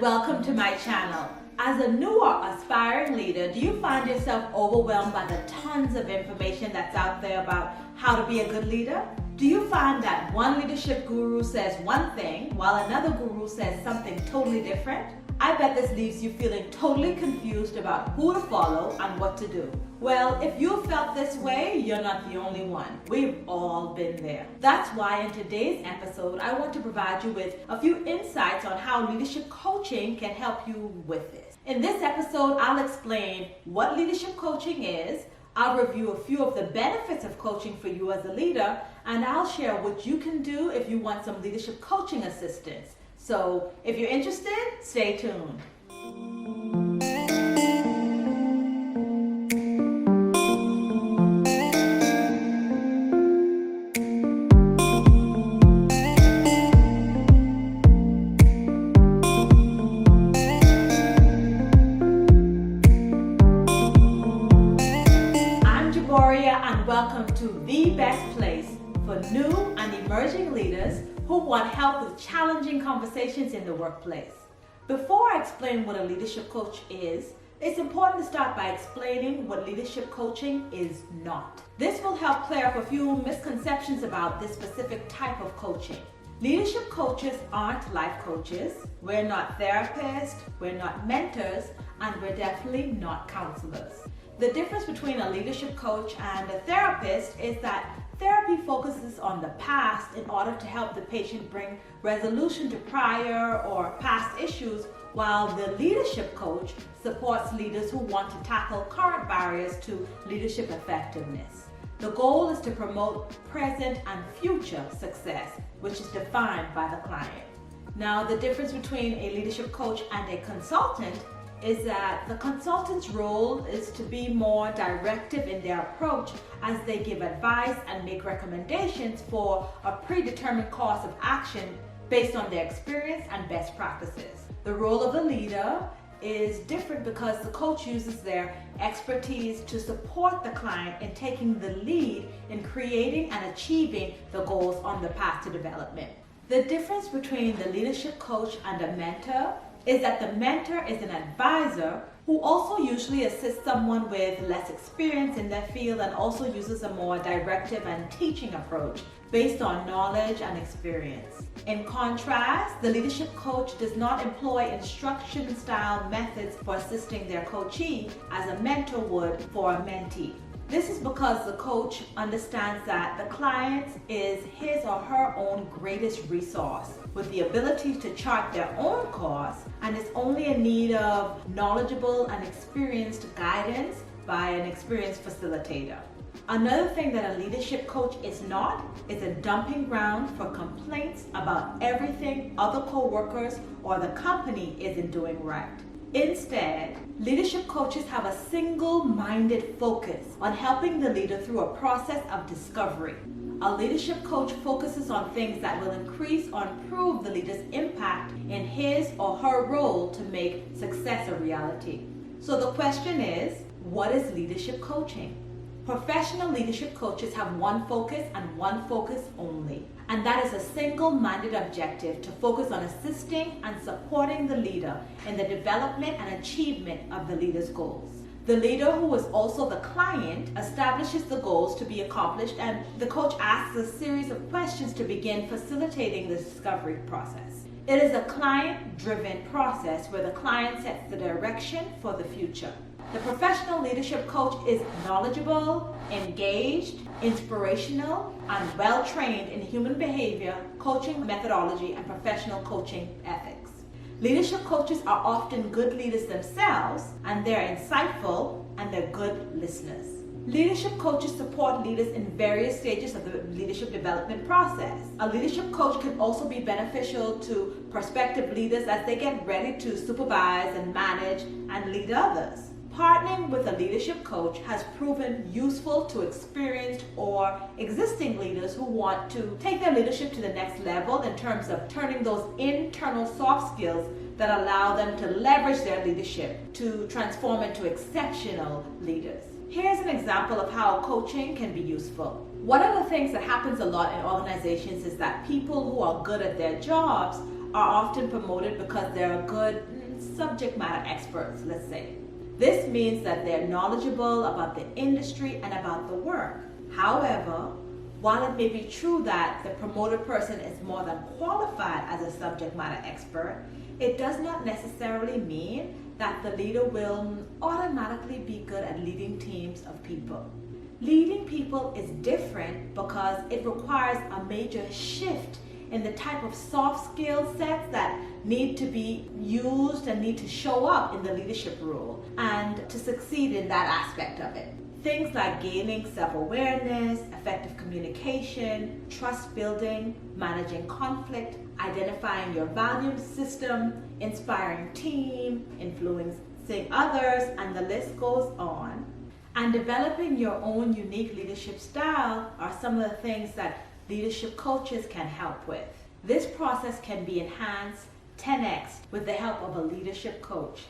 and welcome to my channel. As a new or aspiring leader, do you find yourself overwhelmed by the tons of information that's out there about how to be a good leader? Do you find that one leadership guru says one thing while another guru says something totally different? I bet this leaves you feeling totally confused about who to follow and what to do. Well, if you felt this way, you're not the only one. We've all been there. That's why in today's episode, I want to provide you with a few insights on how leadership coaching can help you with this. In this episode, I'll explain what leadership coaching is, I'll review a few of the benefits of coaching for you as a leader, and I'll share what you can do if you want some leadership coaching assistance. So if you're interested, stay tuned. And welcome to the best place for new and emerging leaders who want help with challenging conversations in the workplace. Before I explain what a leadership coach is, it's important to start by explaining what leadership coaching is not. This will help clear up a few misconceptions about this specific type of coaching. Leadership coaches aren't life coaches, we're not therapists, we're not mentors, and we're definitely not counselors. The difference between a leadership coach and a therapist is that therapy focuses on the past in order to help the patient bring resolution to prior or past issues, while the leadership coach supports leaders who want to tackle current barriers to leadership effectiveness. The goal is to promote present and future success, which is defined by the client. Now, the difference between a leadership coach and a consultant is that the consultant's role is to be more directive in their approach as they give advice and make recommendations for a predetermined course of action based on their experience and best practices. The role of the leader is different because the coach uses their expertise to support the client in taking the lead in creating and achieving the goals on the path to development. The difference between the leadership coach and a mentor is that the mentor is an advisor who also usually assists someone with less experience in their field and also uses a more directive and teaching approach based on knowledge and experience. In contrast, the leadership coach does not employ instruction-style methods for assisting their coachee as a mentor would for a mentee. This is because the coach understands that the client is his or her own greatest resource with the ability to chart their own course and is only in need of knowledgeable and experienced guidance by an experienced facilitator. Another thing that a leadership coach is not is a dumping ground for complaints about everything other co-workers or the company isn't doing right. Instead, leadership coaches have a single-minded focus on helping the leader through a process of discovery. A leadership coach focuses on things that will increase or improve the leader's impact in his or her role to make success a reality. So the question is, what is leadership coaching? Professional leadership coaches have one focus and one focus only, and that is a single-minded objective to focus on assisting and supporting the leader in the development and achievement of the leader's goals. The leader, who is also the client, establishes the goals to be accomplished, and the coach asks a series of questions to begin facilitating the discovery process. It is a client-driven process where the client sets the direction for the future. The professional leadership coach is knowledgeable, engaged, inspirational, and well-trained in human behavior, coaching methodology, and professional coaching ethics. Leadership coaches are often good leaders themselves, and they're insightful and they're good listeners. Leadership coaches support leaders in various stages of the leadership development process. A leadership coach can also be beneficial to prospective leaders as they get ready to supervise and manage and lead others. Partnering with a leadership coach has proven useful to experienced or existing leaders who want to take their leadership to the next level in terms of turning those internal soft skills that allow them to leverage their leadership to transform into exceptional leaders. Here's an example of how coaching can be useful. One of the things that happens a lot in organizations is that people who are good at their jobs are often promoted because they're good subject matter experts, let's say. This means that they're knowledgeable about the industry and about the work. However, while it may be true that the promoted person is more than qualified as a subject matter expert, it does not necessarily mean that the leader will automatically be good at leading teams of people. Leading people is different because it requires a major shift in the type of soft skill sets that need to be used and need to show up in the leadership role and to succeed in that aspect of it. Things like gaining self-awareness, effective communication, trust building, managing conflict, identifying your value system, inspiring team, influencing others, and the list goes on. And developing your own unique leadership style are some of the things that leadership coaches can help with. This process can be enhanced 10x with the help of a leadership coach.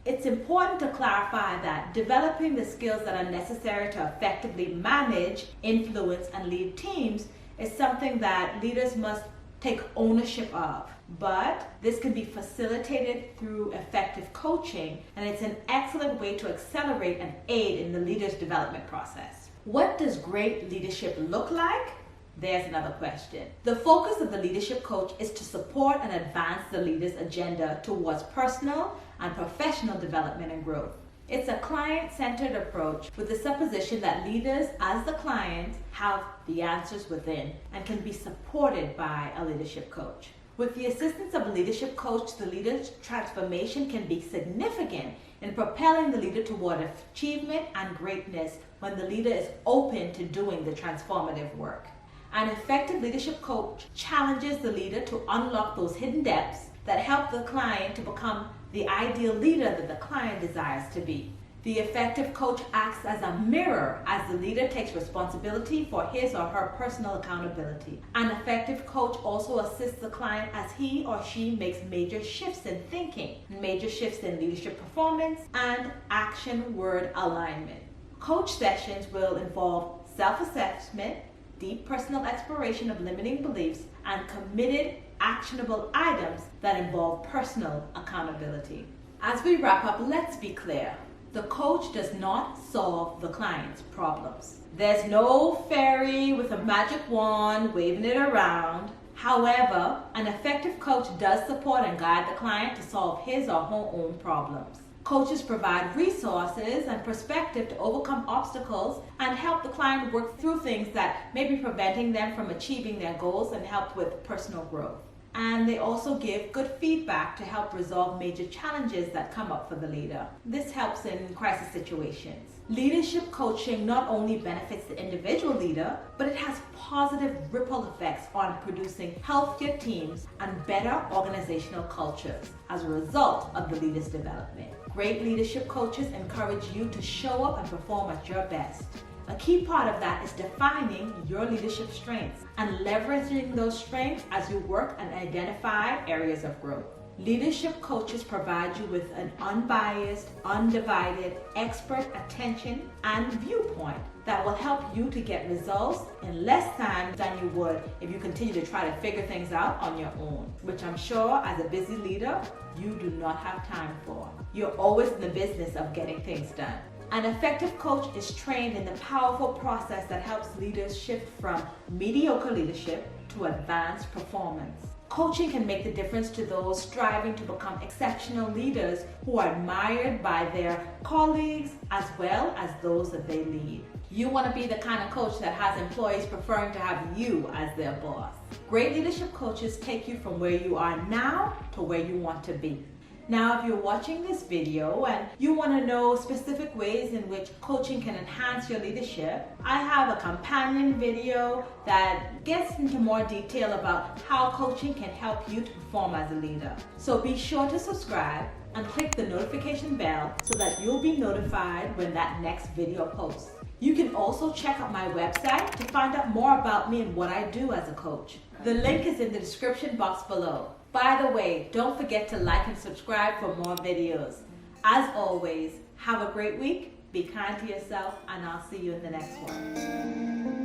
It's important to clarify that developing the skills that are necessary to effectively manage, influence, and lead teams is something that leaders must take ownership of. But this can be facilitated through effective coaching, and it's an excellent way to accelerate and aid in the leader's development process. What does great leadership look like? There's another question. The focus of the leadership coach is to support and advance the leader's agenda towards personal and professional development and growth. It's a client-centered approach with the supposition that leaders, as the clients, have the answers within and can be supported by a leadership coach. With the assistance of a leadership coach, the leader's transformation can be significant in propelling the leader toward achievement and greatness when the leader is open to doing the transformative work. An effective leadership coach challenges the leader to unlock those hidden depths that help the client to become the ideal leader that the client desires to be. The effective coach acts as a mirror as the leader takes responsibility for his or her personal accountability. An effective coach also assists the client as he or she makes major shifts in thinking, major shifts in leadership performance, and action-word alignment. Coach sessions will involve self-assessment, deep personal exploration of limiting beliefs, and committed actionable items that involve personal accountability. As we wrap up, let's be clear. The coach does not solve the client's problems. There's no fairy with a magic wand waving it around. However, an effective coach does support and guide the client to solve his or her own problems. Coaches provide resources and perspective to overcome obstacles and help the client work through things that may be preventing them from achieving their goals and help with personal growth. And they also give good feedback to help resolve major challenges that come up for the leader. This helps in crisis situations. Leadership coaching not only benefits the individual leader, but it has positive ripple effects on producing healthier teams and better organizational cultures as a result of the leader's development. Great leadership coaches encourage you to show up and perform at your best. A key part of that is defining your leadership strengths and leveraging those strengths as you work and identify areas of growth. Leadership coaches provide you with an unbiased, undivided, expert attention and viewpoint that will help you to get results in less time than you would if you continue to try to figure things out on your own, which I'm sure as a busy leader, you do not have time for. You're always in the business of getting things done. An effective coach is trained in the powerful process that helps leaders shift from mediocre leadership to advanced performance. Coaching can make the difference to those striving to become exceptional leaders who are admired by their colleagues as well as those that they lead. You want to be the kind of coach that has employees preferring to have you as their boss. Great leadership coaches take you from where you are now to where you want to be. Now, if you're watching this video and you want to know specific ways in which coaching can enhance your leadership, I have a companion video that gets into more detail about how coaching can help you to perform as a leader. So be sure to subscribe and click the notification bell so that you'll be notified when that next video posts. You can also check out my website to find out more about me and what I do as a coach. The link is in the description box below. By the way, don't forget to like and subscribe for more videos. As always, have a great week, be kind to yourself, and I'll see you in the next one.